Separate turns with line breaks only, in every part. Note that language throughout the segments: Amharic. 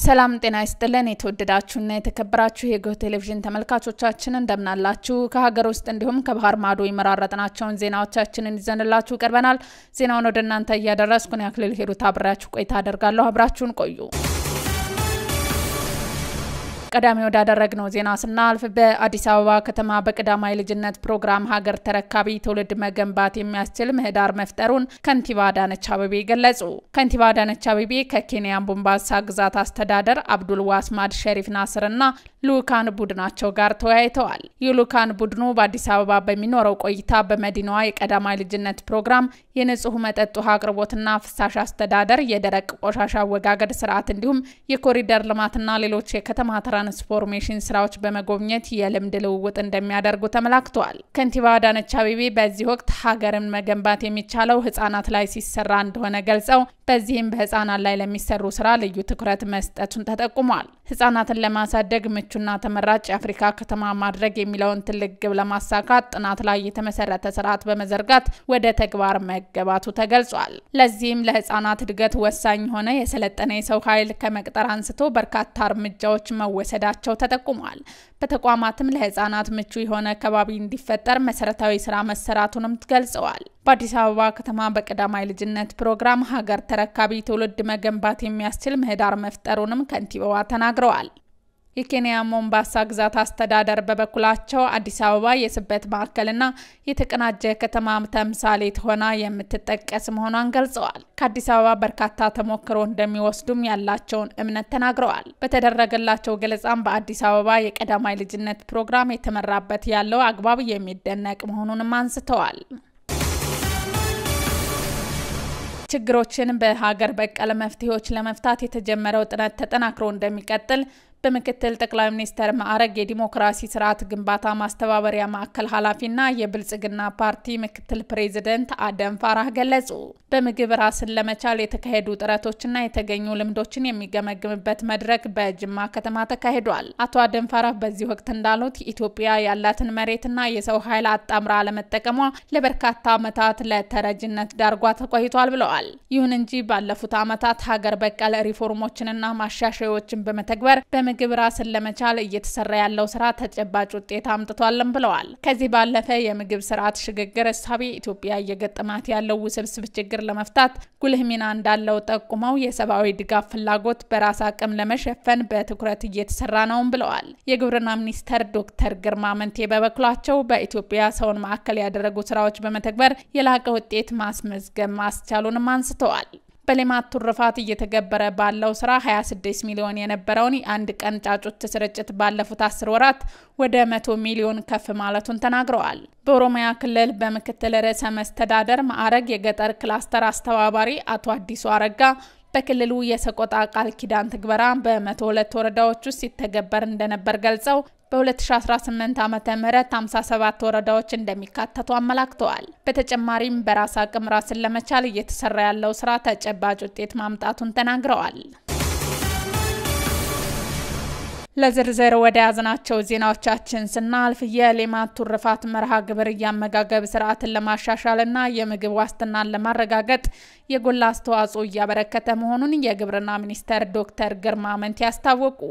ሰላም ጤና ይስጥልን የተወደዳችሁና የተከበራችሁ የጎህ ቴሌቪዥን ተመልካቾቻችን እንደምናላችሁ ከሀገር ውስጥ እንዲሁም ከባህር ማዶ ይመራረጥናቸውን ዜናዎቻችንን ይዘንላችሁ ቀርበናል ዜናውን ወደ እናንተ ያደረስኩ ነው ያክልል ሄሩት አብራችሁ ቆይታ አደርጋለሁ አብራችሁን ቆዩ ቀዳሚ ወዳደረግነው ዜና ስናልፍ በአዲስ አበባ ከተማ በቀዳማይ ልጅነት ፕሮግራም ሀገር ተረካቢ ትውልድ መገንባት የሚያስችል ምህዳር መፍጠሩን ከንቲባ አዳነች አቤቤ ገለጹ ከንቲባ አዳነች አቤቤ ከኬንያ ቦምባሳ ግዛት አስተዳደር አብዱል ዋስማድ ሸሪፍ ናስርና ሉካን ቡድናቸው ጋር ተወያይተዋል የሉካን ቡድኑ በአዲስ አበባ በሚኖረው ቆይታ በመዲናዋ የቀዳማይ ልጅነት ፕሮግራም የንጹህ መጠጥ ውሃ አቅርቦትና ፍሳሽ አስተዳደር የደረቅ ቆሻሻ አወጋገድ ስርዓት እንዲሁም የኮሪደር ልማትና ሌሎች የከተማ ትራንስፎርሜሽን ስራዎች በመጎብኘት የልምድ ልውውጥ እንደሚያደርጉ ተመላክቷል ከንቲባ አዳነች አቤቤ በዚህ ወቅት ሀገርን መገንባት የሚቻለው ህፃናት ላይ ሲሰራ እንደሆነ ገልጸው በዚህም በህፃናት ላይ ለሚሰሩ ስራ ልዩ ትኩረት መስጠቱን ተጠቁሟል ህፃናትን ለማሳደግ ምቹና ተመራጭ የአፍሪካ ከተማ ማድረግ የሚለውን ትልቅ ግብ ለማሳካት ጥናት ላይ የተመሰረተ ስርዓት በመዘርጋት ወደ ተግባር መገባቱ ተገልጿል ለዚህም ለህፃናት እድገት ወሳኝ ሆነ የሰለጠነ የሰው ኃይል ከመቅጠር አንስቶ በርካታ እርምጃዎች መወሰዳቸው ተጠቁሟል በተቋማትም ለህፃናት ምቹ የሆነ ከባቢ እንዲፈጠር መሰረታዊ ስራ መሰራቱንም ገልጸዋል በአዲስ አበባ ከተማ በቀዳማይ ልጅነት ፕሮግራም ሀገር ተረካቢ ትውልድ መገንባት የሚያስችል ምህዳር መፍጠሩንም ከንቲባዋ ተናግረዋል የኬንያ ቦምባሳ ግዛት አስተዳደር በበኩላቸው አዲስ አበባ የስበት ማዕከልና የተቀናጀ ከተማ ተምሳሌት ሆና የምትጠቀስ መሆኗን ገልጸዋል ከአዲስ አበባ በርካታ ተሞክሮ እንደሚወስዱም ያላቸውን እምነት ተናግረዋል በተደረገላቸው ገለጻም በአዲስ አበባ የቀዳማይ ልጅነት ፕሮግራም የተመራበት ያለው አግባብ የሚደነቅ መሆኑንም አንስተዋል ችግሮችን በሀገር በቀል መፍትሄዎች ለመፍታት የተጀመረው ጥረት ተጠናክሮ እንደሚቀጥል በመከተል ጠቅላይ ሚኒስትር ማዕረግ የዲሞክራሲ ስርዓት ግንባታ ማስተባበሪያ ማዕከል ኃላፊና የብልጽግና ፓርቲ ምክትል ፕሬዝዳንት አደም ፋራህ ገለጹ በምግብ ራስን ለመቻል የተካሄዱ ጥረቶችና የተገኙ ልምዶችን የሚገመግምበት መድረክ በጅማ ከተማ ተካሂዷል አቶ አደም ፋራህ በዚህ ወቅት እንዳሉት ኢትዮጵያ ያላትን መሬትና የሰው ኃይል አጣምራ ለመጠቀሟ ለበርካታ ዓመታት ለተረጅነት ዳርጓት ቆይቷል ብለዋል ይሁን እንጂ ባለፉት ዓመታት ሀገር በቀል ሪፎርሞችንና ማሻሻያዎችን በመተግበር ምግብ ራስን ለመቻል እየተሰራ ያለው ስራ ተጨባጭ ውጤት አምጥቷልም ብለዋል ከዚህ ባለፈ የምግብ ስርዓት ሽግግር ሐሳቢ ኢትዮጵያ እየገጠማት ያለው ውስብስብ ችግር ለመፍታት ጉልህ ሚና እንዳለው ጠቁመው የሰብአዊ ድጋፍ ፍላጎት በራስ አቅም ለመሸፈን በትኩረት እየተሰራ ነውም ብለዋል የግብርና ሚኒስትር ዶክተር ግርማ መንቴ በበኩላቸው በኢትዮጵያ ሰውን ማዕከል ያደረጉ ስራዎች በመተግበር የላቀ ውጤት ማስመዝገብ ማስቻሉንም አንስተዋል በሌማት ትሩፋት እየተገበረ ባለው ስራ 26 ሚሊዮን የነበረውን አንድ ቀን ጫጩት ስርጭት ባለፉት 10 ወራት ወደ 100 ሚሊዮን ከፍ ማለቱን ተናግረዋል በኦሮሚያ ክልል በመከተል ርዕሰ መስተዳደር ማዕረግ የገጠር ክላስተር አስተባባሪ አቶ አዲሱ አረጋ በክልሉ የሰቆጣ ቃል ኪዳን ትግበራ በ102 ወረዳዎች ውስጥ ሲተገበር እንደነበር ገልጸው በ2018 ዓመተ ምህረት 57 ወረዳዎች እንደሚካተቱ አመላክተዋል በተጨማሪም በራስ አቅም ራስን ለመቻል እየተሰራ ያለው ስራ ተጨባጭ ውጤት ማምጣቱን ተናግረዋል ለዝርዝር ወደ ያዝናቸው ዜናዎቻችን ስናልፍ የሌማት ትሩፋት መርሃ ግብር ያመጋገብ ስርዓትን ለማሻሻልና የምግብ ዋስትናን ለማረጋገጥ የጎላ አስተዋጽኦ ያበረከተ መሆኑን የግብርና ሚኒስትር ዶክተር ግርማ መንቴ ያስታወቁ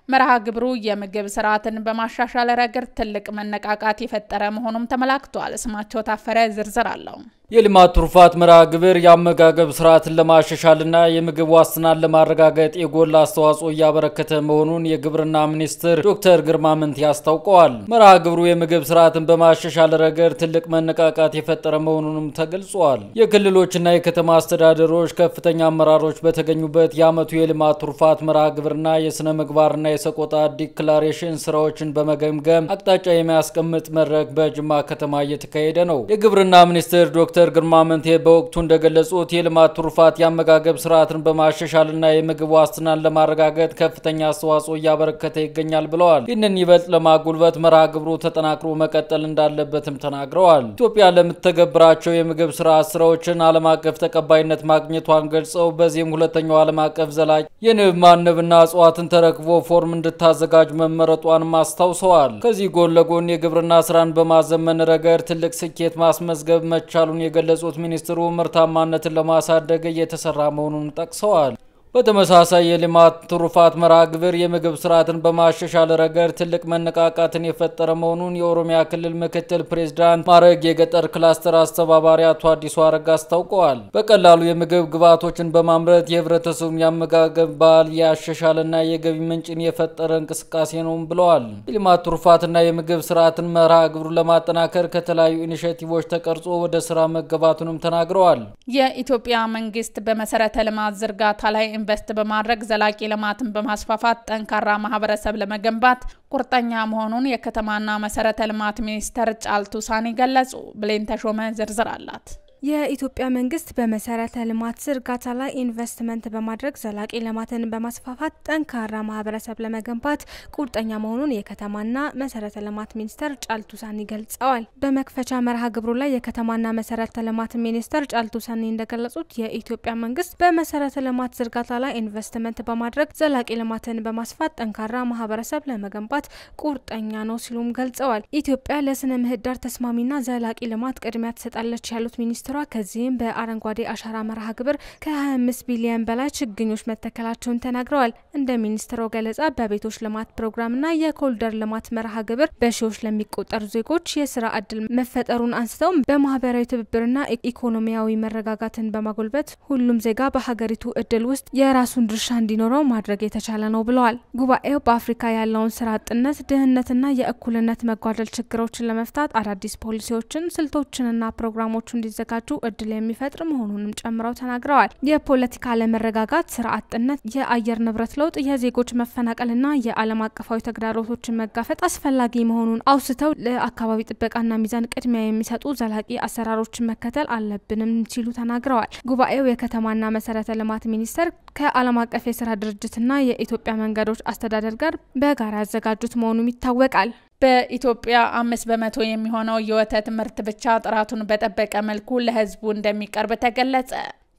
መርሃ ግብሩ የምግብ ስርዓትን በማሻሻል ረገድ ትልቅ መነቃቃት የፈጠረ መሆኑም ተመላክቷል ስማቸው ታፈረ ዝርዝር አለው
የሌማት ትሩፋት መርሃ ግብር ያመጋገብ ስርዓትን ለማሻሻልና የምግብ ዋስትናን ለማረጋገጥ የጎላ አስተዋጽኦ ያበረከተ መሆኑን የግብርና ሚኒስትር ዶክተር ግርማ መንቴ ያስታውቀዋል መርሃ ግብሩ የምግብ ስርዓትን በማሻሻል ረገድ ትልቅ መነቃቃት የፈጠረ መሆኑንም ተገልጿል የክልሎችና የከተማ አስተዳደሮች ከፍተኛ አመራሮች በተገኙበት የዓመቱ የሌማት ትሩፋት መርሃ ግብርና የስነ ምግባርና የሰቆጣ ዲክላሬሽን ስራዎችን በመገምገም አቅጣጫ የሚያስቀምጥ መድረክ በጅማ ከተማ እየተካሄደ ነው የግብርና ሚኒስትር ዶክተር ግርማ መንቴ በወቅቱ እንደገለጹት የሌማት ትሩፋት ያመጋገብ ስርዓትን በማሻሻልና የምግብ ዋስትናን ለማረጋገጥ ከፍተኛ አስተዋጽኦ ያበረከተ ይገኛል ብለዋል ይህንን ይበልጥ ለማጉልበት መርሃ ግብሩ ተጠናክሮ መቀጠል እንዳለበትም ተናግረዋል ኢትዮጵያ ለምትተገብራቸው የምግብ ስርዓት ስራዎችን ዓለም አቀፍ ተቀባይነት ማግኘቷን ገልጸው በዚህም ሁለተኛው ዓለም አቀፍ ዘላቂ የንብ ማነብና እጽዋትን ተረክቦ ፎርም እንድታዘጋጅ መመረጧን ማስታውሰዋል ከዚህ ጎን ለጎን የግብርና ስራን በማዘመን ረገድ ትልቅ ስኬት ማስመዝገብ መቻሉን የገለጹት ሚኒስትሩ ምርታማነትን ለማሳደግ እየተሰራ መሆኑን ጠቅሰዋል በተመሳሳይ የልማት ትሩፋት መርሃ ግብር የምግብ ስርዓትን በማሻሻል ረገድ ትልቅ መነቃቃትን የፈጠረ መሆኑን የኦሮሚያ ክልል ምክትል ፕሬዝዳንት ማዕረግ የገጠር ክላስተር አስተባባሪ አቶ አዲሱ አረጋ አስታውቀዋል። በቀላሉ የምግብ ግብዓቶችን በማምረት የህብረተሰቡን ያመጋገብ ባህል ያሻሻለና የገቢ ምንጭን የፈጠረ እንቅስቃሴ ነው ብለዋል። የልማት ትሩፋትና የምግብ ስርዓትን መርሃ ግብሩ ለማጠናከር ከተለያዩ ኢኒሼቲቮች ተቀርጾ ወደ ስራ መገባቱንም ተናግረዋል።
የኢትዮጵያ መንግስት በመሰረተ ልማት ዝርጋታ ላይ ኢንቨስት በማድረግ ዘላቂ ልማትን በማስፋፋት ጠንካራ ማህበረሰብ ለመገንባት ቁርጠኛ መሆኑን የከተማና መሰረተ ልማት ሚኒስተር ጫልቱ ሳኒ ገለጹ። ብሌን ተሾመ ዝርዝር አላት።
የኢትዮጵያ መንግስት በመሰረተ ልማት ዝርጋታ ላይ ኢንቨስትመንት በማድረግ ዘላቂ ልማትን በማስፋፋት ጠንካራ ማህበረሰብ ለመገንባት ቁርጠኛ መሆኑን የከተማና መሰረተ ልማት ሚኒስተር ጫልቱ ሳኒ ገልጸዋል። በመክፈቻ መርሃ ግብሩ ላይ የከተማና መሰረተ ልማት ሚኒስተር ጫልቱ ሳኒ እንደገለጹት የኢትዮጵያ መንግስት በመሰረተ ልማት ዝርጋታ ላይ ኢንቨስትመንት በማድረግ ዘላቂ ልማትን በማስፋት ጠንካራ ማህበረሰብ ለመገንባት ቁርጠኛ ነው ሲሉም ገልጸዋል። ኢትዮጵያ ለስነ ምህዳር ተስማሚና ዘላቂ ልማት ቅድሚያ ትሰጣለች ያሉት ሚኒስተር ከዚህም በአረንጓዴ አሻራ መርሃ ግብር ከ25 ቢሊዮን በላይ ችግኞች መተከላቸውን ተናግረዋል። እንደ ሚኒስትሩ ገለጻ በቤቶች ልማት ፕሮግራምና የኮሪደር ልማት መርሃ ግብር በሺዎች ለሚቆጠሩ ዜጎች የስራ ዕድል መፈጠሩን አንስተው በማህበራዊ ትብብርና ኢኮኖሚያዊ መረጋጋትን በማጎልበት ሁሉም ዜጋ በሀገሪቱ እድል ውስጥ የራሱን ድርሻ እንዲኖረው ማድረግ የተቻለ ነው ብለዋል። ጉባኤው በአፍሪካ ያለውን ስራ አጥነት፣ ድህነትና የእኩልነት መጓደል ችግሮችን ለመፍታት አዳዲስ ፖሊሲዎችን፣ ስልቶችንና ፕሮግራሞችን እንዲዘጋጁ እድል የሚፈጥር መሆኑንም ጨምረው ተናግረዋል። የፖለቲካ አለመረጋጋት፣ ስራ አጥነት፣ የአየር ንብረት ለውጥ፣ የዜጎች መፈናቀልና የዓለም አቀፋዊ ተግዳሮቶችን መጋፈጥ አስፈላጊ መሆኑን አውስተው ለአካባቢ ጥበቃና ሚዛን ቅድሚያ የሚሰጡ ዘላቂ አሰራሮችን መከተል አለብንም ሲሉ ተናግረዋል። ጉባኤው የከተማና መሰረተ ልማት ሚኒስቴር ከዓለም አቀፍ የስራ ድርጅትና የኢትዮጵያ መንገዶች አስተዳደር ጋር በጋራ ያዘጋጁት መሆኑም ይታወቃል። በኢትዮጵያ 5% የሚሆነው የወተት ምርት ብቻ ጥራቱን በጠበቀ መልኩ ለህዝቡ እንደሚቀርብ ተገለጸ።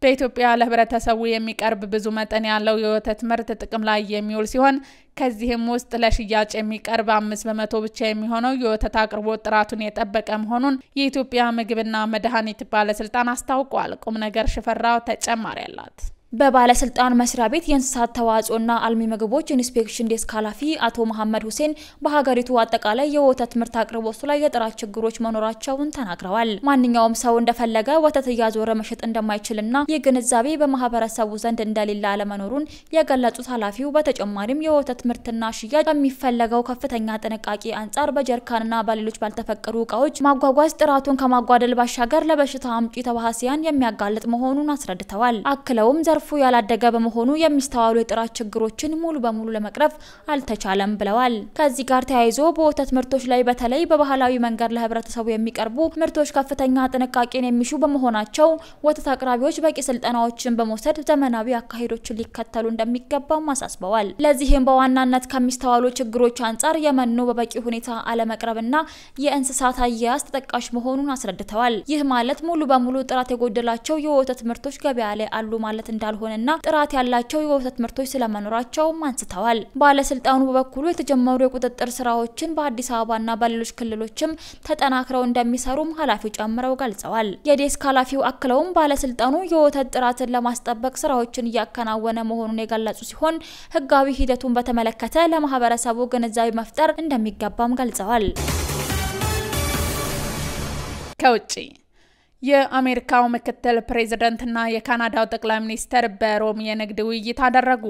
በኢትዮጵያ ለህብረተሰቡ የሚቀርብ ብዙ መጠን ያለው የወተት ምርት ጥቅም ላይ የሚውል ሲሆን ከዚህም ውስጥ ለሽያጭ የሚቀርብ 5% ብቻ የሚሆነው የወተት አቅርቦት ጥራቱን የጠበቀ መሆኑን የኢትዮጵያ ምግብና መድኃኒት ባለስልጣን አስታውቋል። ቁም ነገር ሽፈራው ተጨማሪ አላት።
በባለስልጣን መስሪያ ቤት የእንስሳት ተዋጽኦና አልሚ ምግቦች ኢንስፔክሽን ዴስክ ኃላፊ አቶ መሐመድ ሁሴን በሀገሪቱ አጠቃላይ የወተት ምርት አቅርቦት ላይ የጥራት ችግሮች መኖራቸውን ተናግረዋል። ማንኛውም ሰው እንደፈለገ ወተት እያዞረ መሸጥ እንደማይችልና የግንዛቤ በማህበረሰቡ ዘንድ እንደሌለ አለመኖሩን የገለጹት ኃላፊው በተጨማሪም የወተት ምርትና ሽያጭ ከሚፈለገው ከፍተኛ ጥንቃቄ አንጻር በጀርካንና በሌሎች ባልተፈቀዱ እቃዎች ማጓጓዝ ጥራቱን ከማጓደል ባሻገር ለበሽታ አምጪ ተዋሲያን የሚያጋልጥ መሆኑን አስረድተዋል። አክለውም ዘርፉ ያላደገ በመሆኑ የሚስተዋሉ የጥራት ችግሮችን ሙሉ በሙሉ ለመቅረፍ አልተቻለም ብለዋል። ከዚህ ጋር ተያይዞ በወተት ምርቶች ላይ በተለይ በባህላዊ መንገድ ለህብረተሰቡ የሚቀርቡ ምርቶች ከፍተኛ ጥንቃቄን የሚሹ በመሆናቸው ወተት አቅራቢዎች በቂ ስልጠናዎችን በመውሰድ ዘመናዊ አካሄዶችን ሊከተሉ እንደሚገባም አሳስበዋል። ለዚህም በዋናነት ከሚስተዋሉ ችግሮች አንጻር የመኖ በበቂ ሁኔታ አለመቅረብና የእንስሳት አያያዝ ተጠቃሽ መሆኑን አስረድተዋል። ይህ ማለት ሙሉ በሙሉ ጥራት የጎደላቸው የወተት ምርቶች ገበያ ላይ አሉ ማለት እንዳልሆነና ጥራት ያላቸው የወተት ምርቶች ስለመኖራቸው አንስተዋል። ባለስልጣኑ በበኩሉ የተጀመሩ የቁጥጥር ስራዎችን በአዲስ አበባና በሌሎች ክልሎችም ተጠናክረው እንደሚሰሩም ኃላፊው ጨምረው ገልጸዋል። የዴስክ ኃላፊው አክለውም ባለስልጣኑ የወተት ጥራትን ለማስጠበቅ ስራዎችን እያከናወነ መሆኑን የገለጹ ሲሆን ህጋዊ ሂደቱን በተመለከተ ለማህበረሰቡ ግንዛቤ መፍጠር እንደሚገባም ገልጸዋል።
ከውጪ የአሜሪካው ምክትል ፕሬዝዳንትና የካናዳው ጠቅላይ ሚኒስትር በሮም የንግድ ውይይት አደረጉ።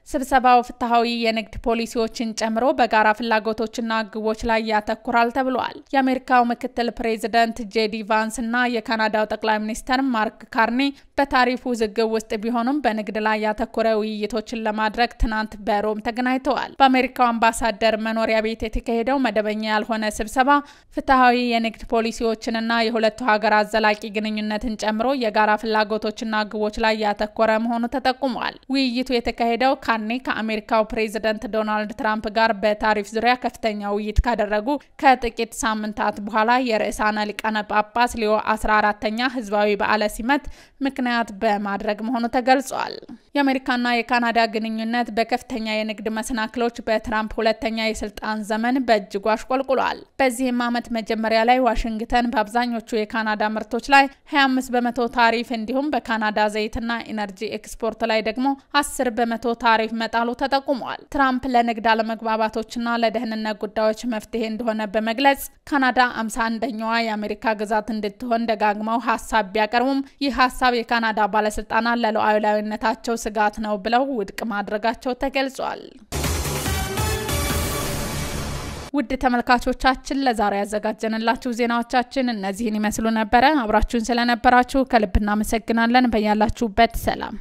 ስብሰባው ፍትሃዊ የንግድ ፖሊሲዎችን ጨምሮ በጋራ ፍላጎቶችና ግቦች ላይ ያተኩራል ተብሏል። የአሜሪካው ምክትል ፕሬዝዳንት ጄዲ ቫንስ እና የካናዳው ጠቅላይ ሚኒስትር ማርክ ካርኒ በታሪፍ ውዝግብ ውስጥ ቢሆኑም በንግድ ላይ ያተኮረ ውይይቶችን ለማድረግ ትናንት በሮም ተገናኝተዋል። በአሜሪካው አምባሳደር መኖሪያ ቤት የተካሄደው መደበኛ ያልሆነ ስብሰባ ፍትሃዊ የንግድ ፖሊሲዎችንና የሁለቱ ሀገራት ዘላቂ ግንኙነትን ጨምሮ የጋራ ፍላጎቶችና ግቦች ላይ ያተኮረ መሆኑ ተጠቁሟል። ውይይቱ የተካሄደው ካርኒ ከአሜሪካው ፕሬዝዳንት ዶናልድ ትራምፕ ጋር በታሪፍ ዙሪያ ከፍተኛ ውይይት ካደረጉ ከጥቂት ሳምንታት በኋላ የርዕሳነ ሊቃነ ጳጳስ ሊዮ 14ኛ ህዝባዊ በዓለ ሲመት ምክንያት በማድረግ መሆኑ ተገልጿል። የአሜሪካና የካናዳ ግንኙነት በከፍተኛ የንግድ መሰናክሎች በትራምፕ ሁለተኛ የስልጣን ዘመን በእጅጉ አሽቆልቁሏል። በዚህም ዓመት መጀመሪያ ላይ ዋሽንግተን በአብዛኞቹ የካናዳ ምርቶች ምርቶች ላይ 25% ታሪፍ እንዲሁም በካናዳ ዘይትና ኢነርጂ ኤክስፖርት ላይ ደግሞ 10% ታሪፍ መጣሉ ተጠቁሟል። ትራምፕ ለንግድ አለመግባባቶችና ለደህንነት ጉዳዮች መፍትሄ እንደሆነ በመግለጽ ካናዳ 51ኛዋ የአሜሪካ ግዛት እንድትሆን ደጋግመው ሐሳብ ቢያቀርቡም ይህ ሐሳብ የካናዳ ባለስልጣናት ለሉዓላዊነታቸው ስጋት ነው ብለው ውድቅ ማድረጋቸው ተገልጿል። ውድ ተመልካቾቻችን ለዛሬ ያዘጋጀንላችሁ ዜናዎቻችን እነዚህን ይመስሉ ነበር። አብራችሁን ስለነበራችሁ ከልብ እናመሰግናለን። በያላችሁበት ሰላም